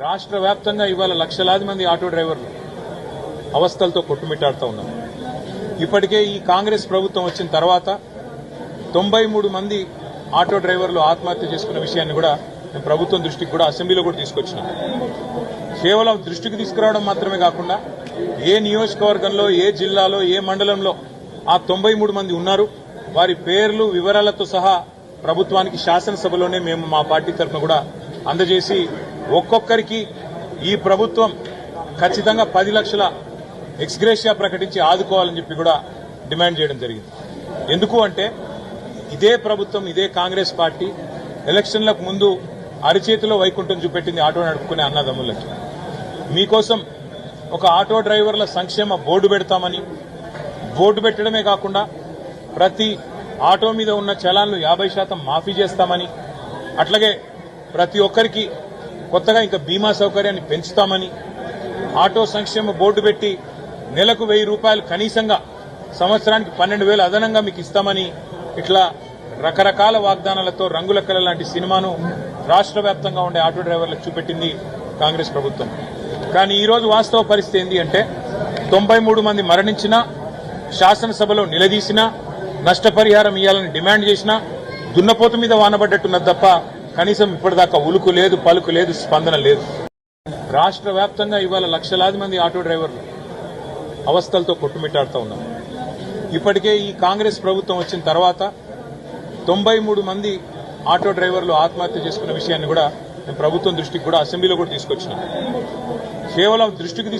రాష్ట్ర వ్యాప్తంగా ఇవాళ లక్షలాది మంది ఆటో డ్రైవర్లు అవస్థలతో కొట్టుమిట్టాడుతూ ఉన్నారు. ఇప్పటికే ఈ కాంగ్రెస్ ప్రభుత్వం వచ్చిన తర్వాత 93 మంది ఆటో డ్రైవర్లు ఆత్మహత్య చేసుకున్న విషయాన్ని కూడా నేను ప్రభుత్వం దృష్టికి కూడా అసెంబ్లీలో కూడా తీసుకొచ్చినాను. కేవలం దృష్టికి తీసుకురావడం మాత్రమే కాకుండా ఏ నియోజకవర్గంలో, ఏ జిల్లాలో, ఏ మండలంలో ఆ 93 మంది ఉన్నారు, వారి పేర్లు వివరాలతో సహా ప్రభుత్వానికి శాసనసభలోనే మేము మా పార్టీ తరఫున కూడా అందజేసి ఒక్కొక్కరికి ఈ ప్రభుత్వం ఖచ్చితంగా 10 లక్షల ఎక్స్గ్రేషియా ప్రకటించి ఆదుకోవాలని చెప్పి కూడా డిమాండ్ చేయడం జరిగింది. ఎందుకు అంటే ఇదే ప్రభుత్వం, ఇదే కాంగ్రెస్ పార్టీ ఎలక్షన్లకు ముందు అరిచేతిలో వైకుంఠం చూపెట్టింది ఆటో నడుపుకునే అన్నదమ్ములకి. మీకోసం ఒక ఆటో డ్రైవర్ల సంక్షేమ బోర్డు పెడతామని, బోర్డు పెట్టడమే కాకుండా ప్రతి ఆటో మీద ఉన్న చలాన్లు 50% మాఫీ చేస్తామని, అట్లాగే ప్రతి ఒక్కరికి కొత్తగా ఇంకా బీమా సౌకర్యాన్ని పెంచుతామని, ఆటో సంక్షేమ బోర్డు పెట్టి నెలకు 1000 రూపాయలు కనీసంగా, సంవత్సరానికి 12,000 అదనంగా మీకు ఇస్తామని, ఇట్లా రకరకాల వాగ్దానాలతో రంగుల కళ లాంటి సినిమాను రాష్ట్ర వ్యాప్తంగా ఉండే ఆటో డ్రైవర్లకు చూపెట్టింది కాంగ్రెస్ ప్రభుత్వం. కానీ ఈరోజు వాస్తవ పరిస్థితి ఏంటి అంటే 93 మంది మరణించినా, శాసనసభలో నిలదీసినా, నష్టపరిహారం ఇవ్వాలని డిమాండ్ చేసినా దున్నపోతు మీద వానబడ్డట్టున్నది తప్ప కనీసం ఇప్పటిదాకా ఉలుకు లేదు, పలుకు లేదు, స్పందన లేదు. రాష్ట్ర వ్యాప్తంగా ఇవాళ లక్షలాది మంది ఆటో డ్రైవర్లు అవస్థలతో కొట్టుమిట్టాడుతూ ఉన్నారు. ఇప్పటికే ఈ కాంగ్రెస్ ప్రభుత్వం వచ్చిన తర్వాత 93 మంది ఆటో డ్రైవర్లు ఆత్మహత్య చేసుకున్న విషయాన్ని కూడా నేను ప్రభుత్వం దృష్టికి కూడా అసెంబ్లీలో కూడా తీసుకొచ్చినాను. కేవలం దృష్టికి